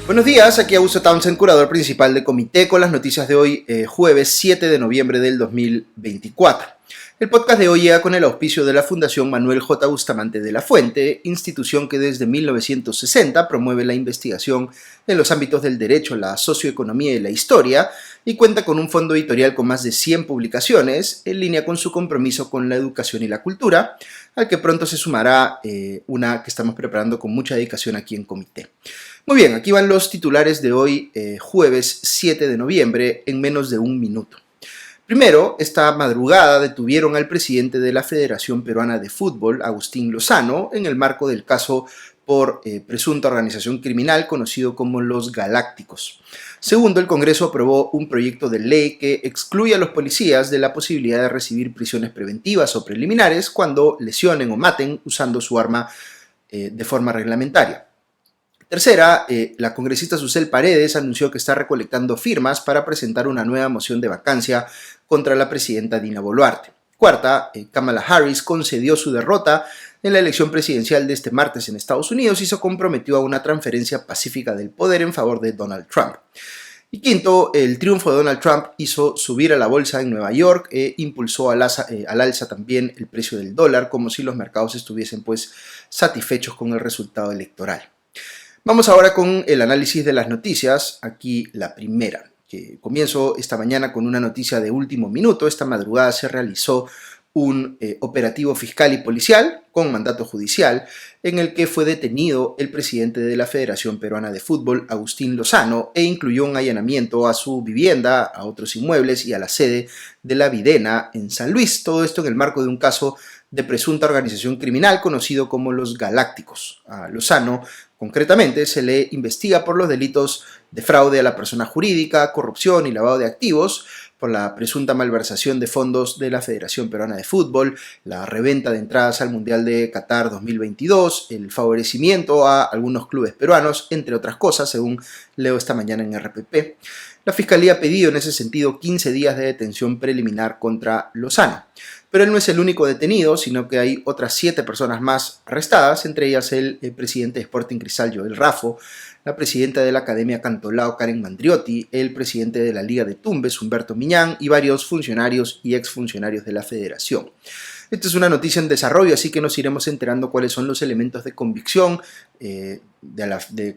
Buenos días, aquí Augusto Townsend, curador principal de Comité, con las noticias de hoy, jueves 7 de noviembre del 2024. El podcast de hoy llega con el auspicio de la Fundación Manuel J. Bustamante de la Fuente, institución que desde 1960 promueve la investigación en los ámbitos del derecho, la socioeconomía y la historia, y cuenta con un fondo editorial con más de 100 publicaciones, en línea con su compromiso con la educación y la cultura, al que pronto se sumará una que estamos preparando con mucha dedicación aquí en Comité. Muy bien, aquí van los titulares de hoy, jueves 7 de noviembre, en menos de un minuto. Primero, esta madrugada detuvieron al presidente de la Federación Peruana de Fútbol, Agustín Lozano, en el marco del caso por presunta organización criminal conocido como los Galácticos. Segundo, el Congreso aprobó un proyecto de ley que excluye a los policías de la posibilidad de recibir prisiones preventivas o preliminares cuando lesionen o maten usando su arma de forma reglamentaria. Tercera, la congresista Susel Paredes anunció que está recolectando firmas para presentar una nueva moción de vacancia contra la presidenta Dina Boluarte. Cuarta, Kamala Harris concedió su derrota en la elección presidencial de este martes en Estados Unidos y se comprometió a una transferencia pacífica del poder en favor de Donald Trump. Y quinto, el triunfo de Donald Trump hizo subir a la bolsa en Nueva York e impulsó al alza también el precio del dólar, como si los mercados estuviesen satisfechos con el resultado electoral. Vamos ahora con el análisis de las noticias. Aquí la primera, que comienzo esta mañana con una noticia de último minuto. Esta madrugada se realizó un operativo fiscal y policial con mandato judicial en el que fue detenido el presidente de la Federación Peruana de Fútbol, Agustín Lozano, e incluyó un allanamiento a su vivienda, a otros inmuebles y a la sede de la Videna en San Luis. Todo esto en el marco de un caso de presunta organización criminal conocido como los Galácticos. A Lozano, concretamente, se le investiga por los delitos de fraude a la persona jurídica, corrupción y lavado de activos, por la presunta malversación de fondos de la Federación Peruana de Fútbol, la reventa de entradas al Mundial de Qatar 2022, el favorecimiento a algunos clubes peruanos, entre otras cosas, según leo esta mañana en RPP. La Fiscalía ha pedido en ese sentido 15 días de detención preliminar contra Lozano. Pero él no es el único detenido, sino que hay otras 7 personas más arrestadas, entre ellas el presidente de Sporting Cristal, Joel Raffo, la presidenta de la Academia Cantolao, Karen Mandriotti, el presidente de la Liga de Tumbes, Humberto Miñán, y varios funcionarios y exfuncionarios de la federación. Esta es una noticia en desarrollo, así que nos iremos enterando cuáles son los elementos de convicción que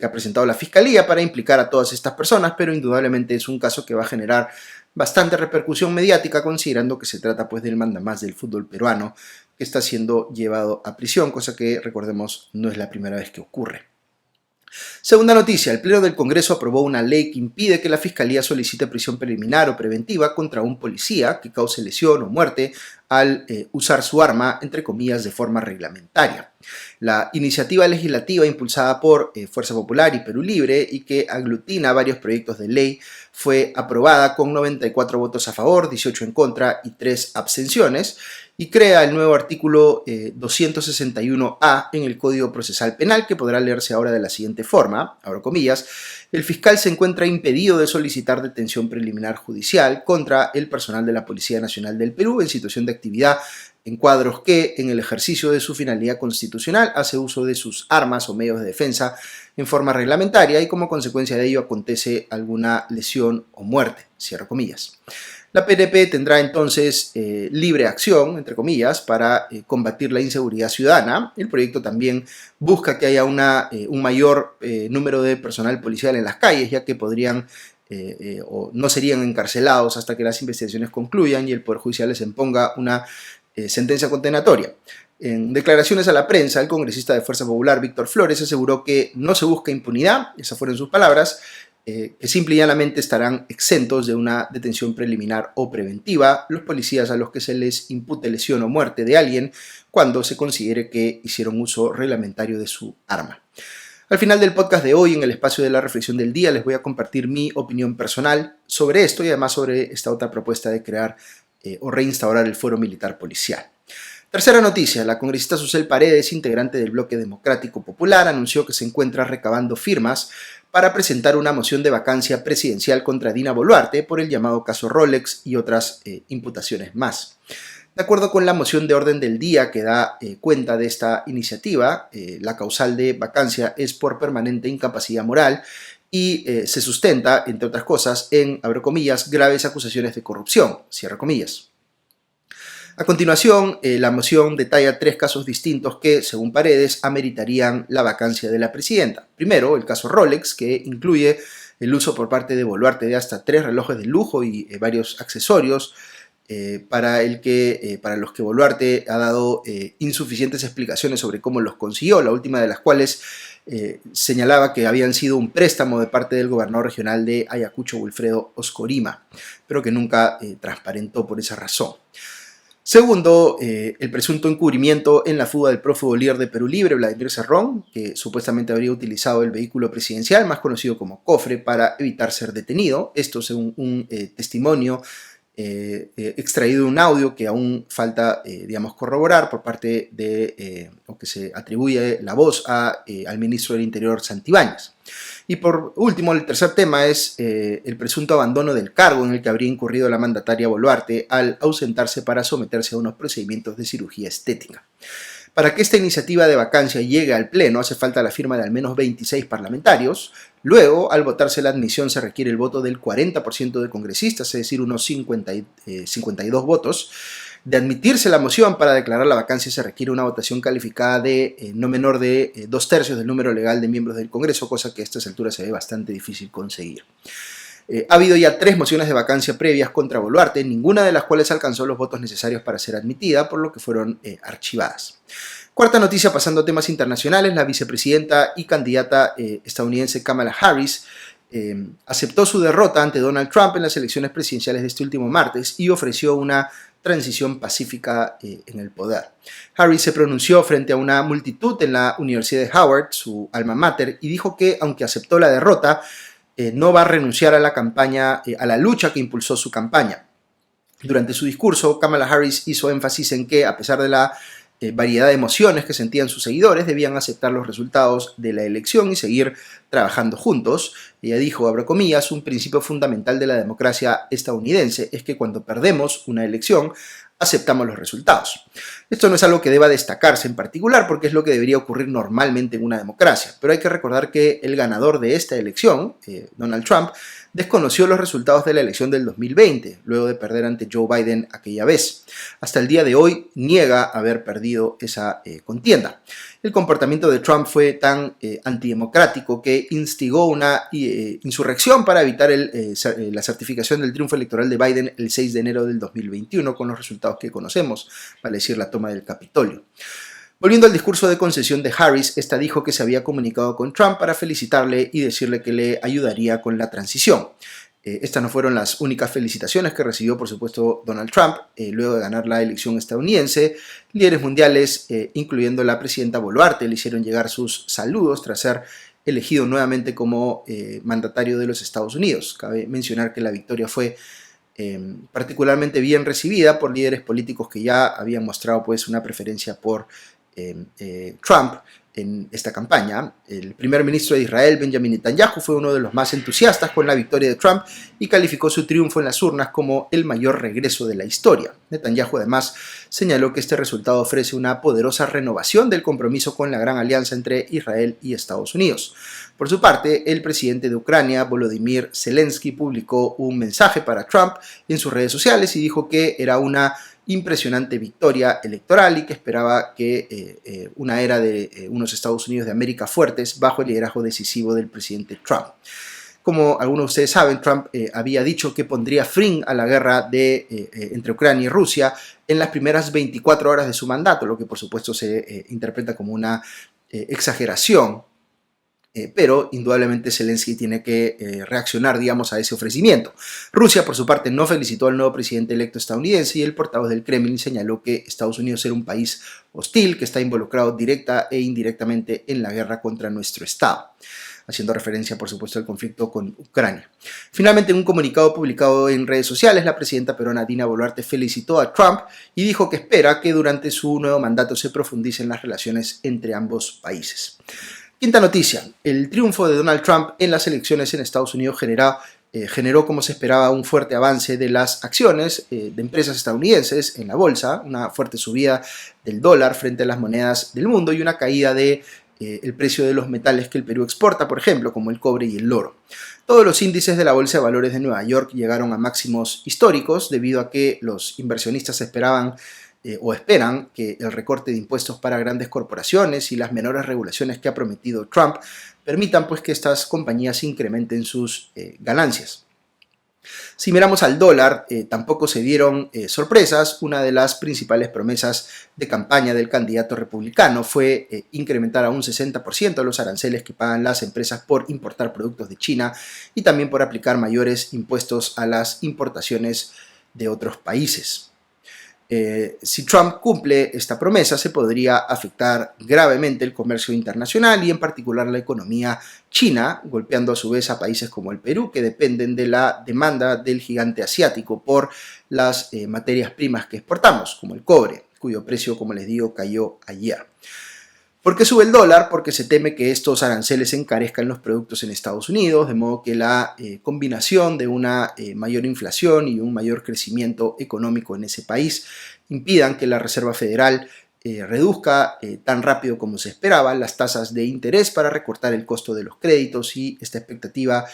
ha presentado la Fiscalía para implicar a todas estas personas, pero indudablemente es un caso que va a generar bastante repercusión mediática, considerando que se trata del mandamás del fútbol peruano que está siendo llevado a prisión, cosa que, recordemos, no es la primera vez que ocurre. Segunda noticia, el Pleno del Congreso aprobó una ley que impide que la Fiscalía solicite prisión preliminar o preventiva contra un policía que cause lesión o muerte al usar su arma, entre comillas, de forma reglamentaria. La iniciativa legislativa impulsada por Fuerza Popular y Perú Libre y que aglutina varios proyectos de ley fue aprobada con 94 votos a favor, 18 en contra y 3 abstenciones, y crea el nuevo artículo 261A en el Código Procesal Penal, que podrá leerse ahora de la siguiente forma, abro comillas: el fiscal se encuentra impedido de solicitar detención preliminar judicial contra el personal de la Policía Nacional del Perú en situación de actividad en cuadros que, en el ejercicio de su finalidad constitucional, hace uso de sus armas o medios de defensa en forma reglamentaria y como consecuencia de ello acontece alguna lesión o muerte, cierro comillas. La PNP tendrá entonces libre acción, entre comillas, para combatir la inseguridad ciudadana. El proyecto también busca que haya un mayor número de personal policial en las calles, ya que podrían o no serían encarcelados hasta que las investigaciones concluyan y el Poder Judicial les imponga una sentencia condenatoria. En declaraciones a la prensa, el congresista de Fuerza Popular, Víctor Flores, aseguró que no se busca impunidad, esas fueron sus palabras, que simple y llanamente estarán exentos de una detención preliminar o preventiva los policías a los que se les impute lesión o muerte de alguien cuando se considere que hicieron uso reglamentario de su arma. Al final del podcast de hoy, en el espacio de la reflexión del día, les voy a compartir mi opinión personal sobre esto y además sobre esta otra propuesta de crear o reinstaurar el fuero militar policial. Tercera noticia, la congresista Susel Paredes, integrante del Bloque Democrático Popular, anunció que se encuentra recabando firmas para presentar una moción de vacancia presidencial contra Dina Boluarte por el llamado caso Rolex y otras imputaciones más. De acuerdo con la moción de orden del día que da cuenta de esta iniciativa, la causal de vacancia es por permanente incapacidad moral y se sustenta, entre otras cosas, en, abro comillas, graves acusaciones de corrupción, cierro comillas. A continuación, la moción detalla 3 casos distintos que, según Paredes, ameritarían la vacancia de la presidenta. Primero, el caso Rolex, que incluye el uso por parte de Boluarte de hasta 3 relojes de lujo y varios accesorios, para los que Boluarte ha dado insuficientes explicaciones sobre cómo los consiguió, la última de las cuales señalaba que habían sido un préstamo de parte del gobernador regional de Ayacucho, Wilfredo Oscorima, pero que nunca transparentó por esa razón. Segundo, el presunto encubrimiento en la fuga del prófugo líder de Perú Libre, Vladimir Cerrón, que supuestamente habría utilizado el vehículo presidencial, más conocido como cofre, para evitar ser detenido. Esto según un testimonio extraído de un audio que aún falta, corroborar por parte de, o que se atribuye la voz al ministro del Interior, Santibáñez. Y por último, el tercer tema es el presunto abandono del cargo en el que habría incurrido la mandataria Boluarte al ausentarse para someterse a unos procedimientos de cirugía estética. Para que esta iniciativa de vacancia llegue al Pleno hace falta la firma de al menos 26 parlamentarios. Luego, al votarse la admisión, se requiere el voto del 40% de congresistas, es decir, unos 52 votos. De admitirse la moción para declarar la vacancia se requiere una votación calificada de no menor de 2/3 del número legal de miembros del Congreso, cosa que a estas alturas se ve bastante difícil conseguir. Ha habido ya 3 mociones de vacancia previas contra Boluarte, ninguna de las cuales alcanzó los votos necesarios para ser admitida, por lo que fueron archivadas. Cuarta noticia, pasando a temas internacionales, la vicepresidenta y candidata estadounidense Kamala Harris aceptó su derrota ante Donald Trump en las elecciones presidenciales de este último martes y ofreció una transición pacífica en el poder. Harris se pronunció frente a una multitud en la Universidad de Howard, su alma mater, y dijo que, aunque aceptó la derrota, no va a renunciar a la campaña, a la lucha que impulsó su campaña. Durante su discurso, Kamala Harris hizo énfasis en que, a pesar de la variedad de emociones que sentían sus seguidores, debían aceptar los resultados de la elección y seguir trabajando juntos. Ella dijo, abro comillas, un principio fundamental de la democracia estadounidense es que cuando perdemos una elección, aceptamos los resultados. Esto no es algo que deba destacarse en particular porque es lo que debería ocurrir normalmente en una democracia, pero hay que recordar que el ganador de esta elección, Donald Trump, desconoció los resultados de la elección del 2020, luego de perder ante Joe Biden aquella vez. Hasta el día de hoy niega haber perdido esa contienda. El comportamiento de Trump fue tan antidemocrático que instigó una insurrección para evitar la certificación del triunfo electoral de Biden el 6 de enero del 2021 con los resultados que conocemos, vale decir la toma del Capitolio. Volviendo al discurso de concesión de Harris, esta dijo que se había comunicado con Trump para felicitarle y decirle que le ayudaría con la transición. Estas no fueron las únicas felicitaciones que recibió, por supuesto, Donald Trump luego de ganar la elección estadounidense. Líderes mundiales, incluyendo la presidenta Boluarte, le hicieron llegar sus saludos tras ser elegido nuevamente como mandatario de los Estados Unidos. Cabe mencionar que la victoria fue particularmente bien recibida por líderes políticos que ya habían mostrado pues, una preferencia por Trump en esta campaña. El primer ministro de Israel, Benjamin Netanyahu, fue uno de los más entusiastas con la victoria de Trump y calificó su triunfo en las urnas como el mayor regreso de la historia. Netanyahu además señaló que este resultado ofrece una poderosa renovación del compromiso con la gran alianza entre Israel y Estados Unidos. Por su parte, el presidente de Ucrania, Volodymyr Zelensky, publicó un mensaje para Trump en sus redes sociales y dijo que era una impresionante victoria electoral y que esperaba que una era de unos Estados Unidos de América fuertes bajo el liderazgo decisivo del presidente Trump. Como algunos de ustedes saben, Trump había dicho que pondría fin a la guerra entre Ucrania y Rusia en las primeras 24 horas de su mandato, lo que por supuesto se interpreta como una exageración. Pero indudablemente Zelensky tiene que reaccionar, digamos, a ese ofrecimiento. Rusia, por su parte, no felicitó al nuevo presidente electo estadounidense y el portavoz del Kremlin señaló que Estados Unidos era un país hostil que está involucrado directa e indirectamente en la guerra contra nuestro Estado, haciendo referencia, por supuesto, al conflicto con Ucrania. Finalmente, en un comunicado publicado en redes sociales, la presidenta peruana Dina Boluarte felicitó a Trump y dijo que espera que durante su nuevo mandato se profundicen las relaciones entre ambos países. Quinta noticia, el triunfo de Donald Trump en las elecciones en Estados Unidos generó, como se esperaba, un fuerte avance de las acciones de empresas estadounidenses en la bolsa, una fuerte subida del dólar frente a las monedas del mundo y una caída de el precio de los metales que el Perú exporta, por ejemplo, como el cobre y el oro. Todos los índices de la Bolsa de Valores de Nueva York llegaron a máximos históricos debido a que los inversionistas esperaban o esperan que el recorte de impuestos para grandes corporaciones y las menores regulaciones que ha prometido Trump permitan pues que estas compañías incrementen sus ganancias. Si miramos al dólar, tampoco se dieron sorpresas. Una de las principales promesas de campaña del candidato republicano fue incrementar a un 60% los aranceles que pagan las empresas por importar productos de China y también por aplicar mayores impuestos a las importaciones de otros países. Si Trump cumple esta promesa, se podría afectar gravemente el comercio internacional y en particular la economía china, golpeando a su vez a países como el Perú, que dependen de la demanda del gigante asiático por las materias primas que exportamos, como el cobre, cuyo precio, como les digo, cayó ayer. ¿Por qué sube el dólar? Porque se teme que estos aranceles encarezcan los productos en Estados Unidos, de modo que la combinación de una mayor inflación y un mayor crecimiento económico en ese país impidan que la Reserva Federal reduzca tan rápido como se esperaba las tasas de interés para recortar el costo de los créditos y esta expectativa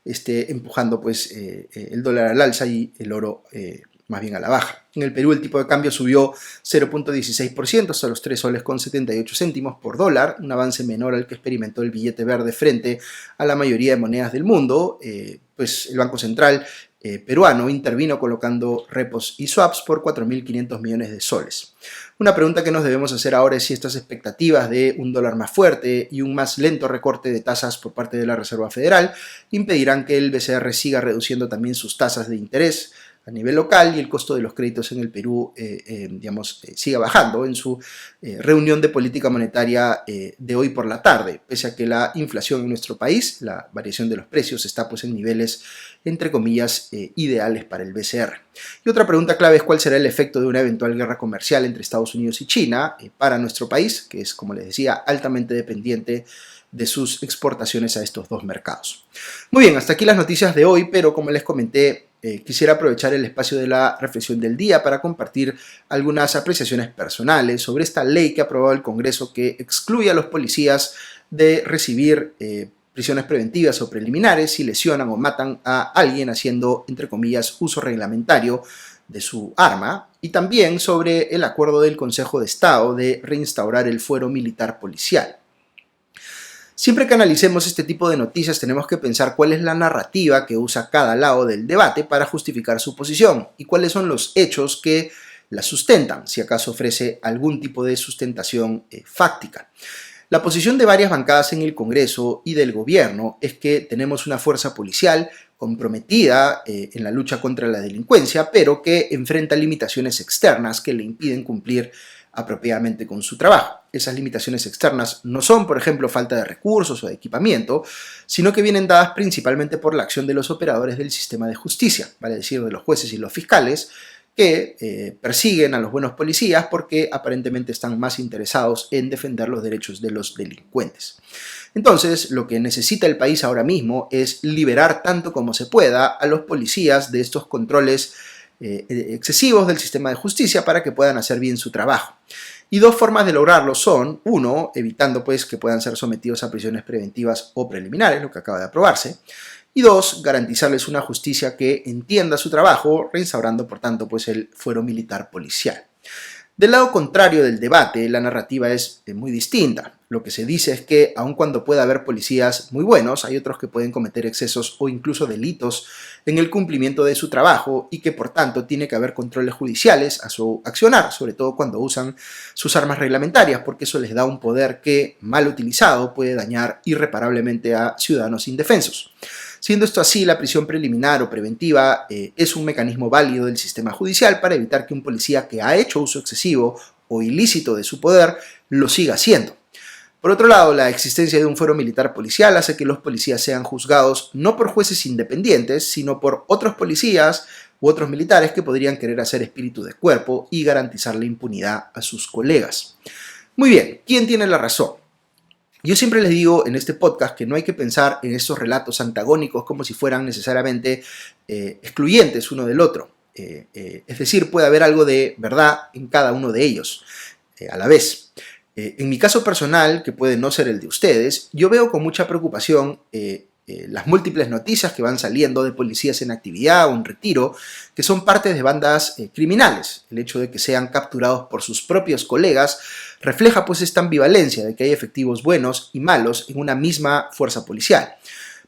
esté empujando pues, el dólar al alza y el oro más bien a la baja. En el Perú el tipo de cambio subió 0.16% hasta los 3 soles con 78 céntimos por dólar, un avance menor al que experimentó el billete verde frente a la mayoría de monedas del mundo, pues el Banco Central peruano intervino colocando repos y swaps por 4.500 millones de soles. Una pregunta que nos debemos hacer ahora es si estas expectativas de un dólar más fuerte y un más lento recorte de tasas por parte de la Reserva Federal impedirán que el BCR siga reduciendo también sus tasas de interés a nivel local y el costo de los créditos en el Perú siga bajando en su reunión de política monetaria de hoy por la tarde, pese a que la inflación en nuestro país, la variación de los precios está pues en niveles entre comillas ideales para el BCR. Y otra pregunta clave es cuál será el efecto de una eventual guerra comercial entre Estados Unidos y China para nuestro país, que es, como les decía, altamente dependiente de sus exportaciones a estos dos mercados. Muy bien, hasta aquí las noticias de hoy, pero como les comenté, quisiera aprovechar el espacio de la reflexión del día para compartir algunas apreciaciones personales sobre esta ley que ha aprobado el Congreso que excluye a los policías de recibir prisiones preventivas o preliminares si lesionan o matan a alguien haciendo, entre comillas, uso reglamentario de su arma, y también sobre el acuerdo del Consejo de Estado de reinstaurar el fuero militar policial. Siempre que analicemos este tipo de noticias tenemos que pensar cuál es la narrativa que usa cada lado del debate para justificar su posición y cuáles son los hechos que la sustentan, si acaso ofrece algún tipo de sustentación fáctica. La posición de varias bancadas en el Congreso y del gobierno es que tenemos una fuerza policial comprometida en la lucha contra la delincuencia, pero que enfrenta limitaciones externas que le impiden cumplir apropiadamente con su trabajo. Esas limitaciones externas no son, por ejemplo, falta de recursos o de equipamiento, sino que vienen dadas principalmente por la acción de los operadores del sistema de justicia, vale decir, de los jueces y los fiscales, que persiguen a los buenos policías porque aparentemente están más interesados en defender los derechos de los delincuentes. Entonces, lo que necesita el país ahora mismo es liberar tanto como se pueda a los policías de estos controles excesivos del sistema de justicia para que puedan hacer bien su trabajo. Y dos formas de lograrlo son, uno, evitando pues que puedan ser sometidos a prisiones preventivas o preliminares, lo que acaba de aprobarse, y dos, garantizarles una justicia que entienda su trabajo, reinstaurando por tanto pues el fuero militar policial. Del lado contrario del debate, la narrativa es muy distinta. Lo que se dice es que, aun cuando pueda haber policías muy buenos, hay otros que pueden cometer excesos o incluso delitos en el cumplimiento de su trabajo y que, por tanto, tiene que haber controles judiciales a su accionar, sobre todo cuando usan sus armas reglamentarias, porque eso les da un poder que, mal utilizado, puede dañar irreparablemente a ciudadanos indefensos. Siendo esto así, la prisión preliminar o preventiva es un mecanismo válido del sistema judicial para evitar que un policía que ha hecho uso excesivo o ilícito de su poder lo siga haciendo. Por otro lado, la existencia de un fuero militar policial hace que los policías sean juzgados no por jueces independientes, sino por otros policías u otros militares que podrían querer hacer espíritu de cuerpo y garantizar la impunidad a sus colegas. Muy bien, ¿quién tiene la razón? Yo siempre les digo en este podcast que no hay que pensar en estos relatos antagónicos como si fueran necesariamente excluyentes uno del otro. Es decir, puede haber algo de verdad en cada uno de ellos a la vez. En mi caso personal, que puede no ser el de ustedes, yo veo con mucha preocupación las múltiples noticias que van saliendo de policías en actividad o en retiro, que son parte de bandas criminales. El hecho de que sean capturados por sus propios colegas refleja pues esta ambivalencia de que hay efectivos buenos y malos en una misma fuerza policial.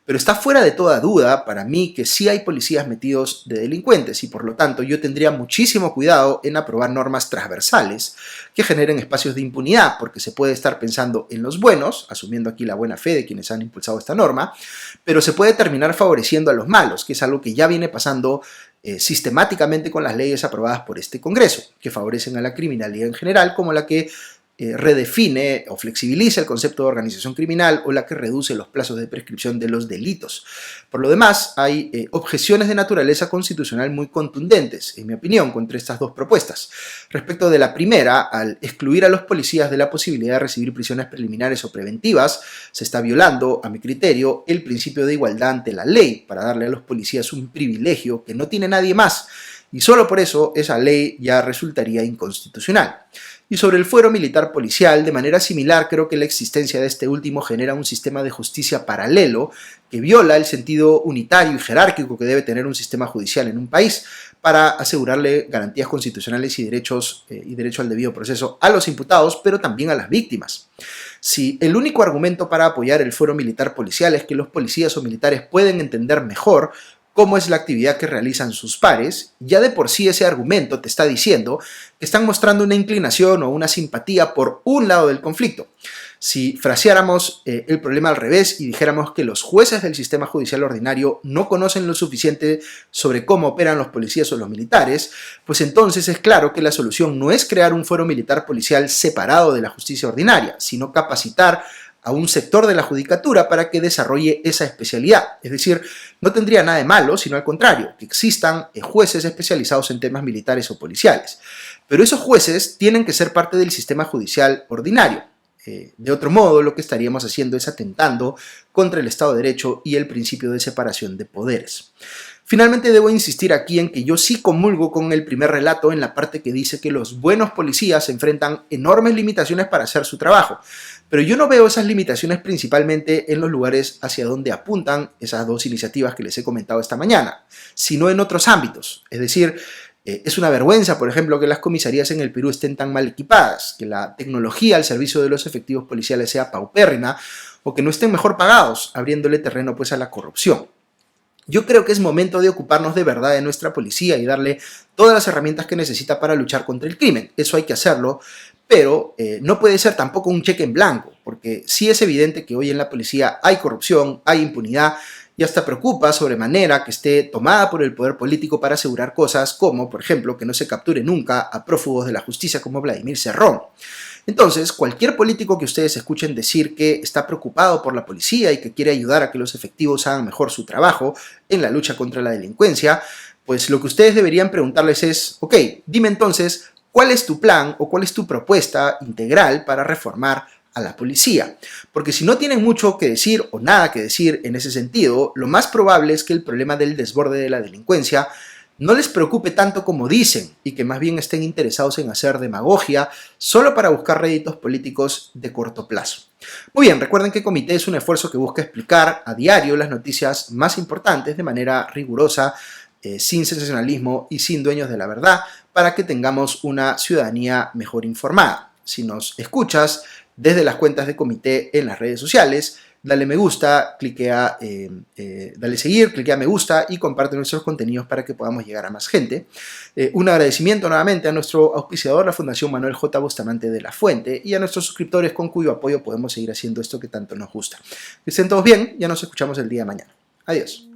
Pero está fuera de toda duda para mí que sí hay policías metidos de delincuentes y por lo tanto yo tendría muchísimo cuidado en aprobar normas transversales que generen espacios de impunidad, porque se puede estar pensando en los buenos, asumiendo aquí la buena fe de quienes han impulsado esta norma, pero se puede terminar favoreciendo a los malos, que es algo que ya viene pasando sistemáticamente con las leyes aprobadas por este Congreso, que favorecen a la criminalidad en general, como la que redefine o flexibiliza el concepto de organización criminal o la que reduce los plazos de prescripción de los delitos. Por lo demás, hay objeciones de naturaleza constitucional muy contundentes, en mi opinión, contra estas dos propuestas. Respecto de la primera, al excluir a los policías de la posibilidad de recibir prisiones preliminares o preventivas, se está violando, a mi criterio, el principio de igualdad ante la ley para darle a los policías un privilegio que no tiene nadie más, y solo por eso esa ley ya resultaría inconstitucional. Y sobre el fuero militar policial, de manera similar, creo que la existencia de este último genera un sistema de justicia paralelo que viola el sentido unitario y jerárquico que debe tener un sistema judicial en un país para asegurarle garantías constitucionales y derecho al debido proceso a los imputados, pero también a las víctimas. Si el único argumento para apoyar el fuero militar policial es que los policías o militares pueden entender mejor cómo es la actividad que realizan sus pares, ya de por sí ese argumento te está diciendo que están mostrando una inclinación o una simpatía por un lado del conflicto. Si fraseáramos el problema al revés y dijéramos que los jueces del sistema judicial ordinario no conocen lo suficiente sobre cómo operan los policías o los militares, pues entonces es claro que la solución no es crear un fuero militar policial separado de la justicia ordinaria, sino capacitar a un sector de la judicatura para que desarrolle esa especialidad. Es decir, no tendría nada de malo, sino al contrario, que existan jueces especializados en temas militares o policiales. Pero esos jueces tienen que ser parte del sistema judicial ordinario. De otro modo, lo que estaríamos haciendo es atentando contra el Estado de Derecho y el principio de separación de poderes. Finalmente, debo insistir aquí en que yo sí comulgo con el primer relato en la parte que dice que los buenos policías enfrentan enormes limitaciones para hacer su trabajo, pero yo no veo esas limitaciones principalmente en los lugares hacia donde apuntan esas dos iniciativas que les he comentado esta mañana, sino en otros ámbitos. Es decir, es una vergüenza, por ejemplo, que las comisarías en el Perú estén tan mal equipadas, que la tecnología al servicio de los efectivos policiales sea paupérrima o que no estén mejor pagados, abriéndole terreno pues a la corrupción. Yo creo que es momento de ocuparnos de verdad de nuestra policía y darle todas las herramientas que necesita para luchar contra el crimen. Eso hay que hacerlo, pero no puede ser tampoco un cheque en blanco, porque sí es evidente que hoy en la policía hay corrupción, hay impunidad, y hasta preocupa sobremanera que esté tomada por el poder político para asegurar cosas como, por ejemplo, que no se capture nunca a prófugos de la justicia como Vladimir Cerrón. Entonces, cualquier político que ustedes escuchen decir que está preocupado por la policía y que quiere ayudar a que los efectivos hagan mejor su trabajo en la lucha contra la delincuencia, pues lo que ustedes deberían preguntarles es, ok, dime entonces, ¿cuál es tu plan o cuál es tu propuesta integral para reformar a la policía? Porque si no tienen mucho que decir o nada que decir en ese sentido, lo más probable es que el problema del desborde de la delincuencia no les preocupe tanto como dicen y que más bien estén interesados en hacer demagogia solo para buscar réditos políticos de corto plazo. Muy bien, recuerden que Comité es un esfuerzo que busca explicar a diario las noticias más importantes de manera rigurosa, sin sensacionalismo y sin dueños de la verdad, para que tengamos una ciudadanía mejor informada. Si nos escuchas desde las cuentas de Comité en las redes sociales, dale me gusta, dale seguir, cliquea me gusta y comparte nuestros contenidos para que podamos llegar a más gente. Un agradecimiento nuevamente a nuestro auspiciador, la Fundación Manuel J. Bustamante de la Fuente, y a nuestros suscriptores con cuyo apoyo podemos seguir haciendo esto que tanto nos gusta. Que estén todos bien, ya nos escuchamos el día de mañana. Adiós.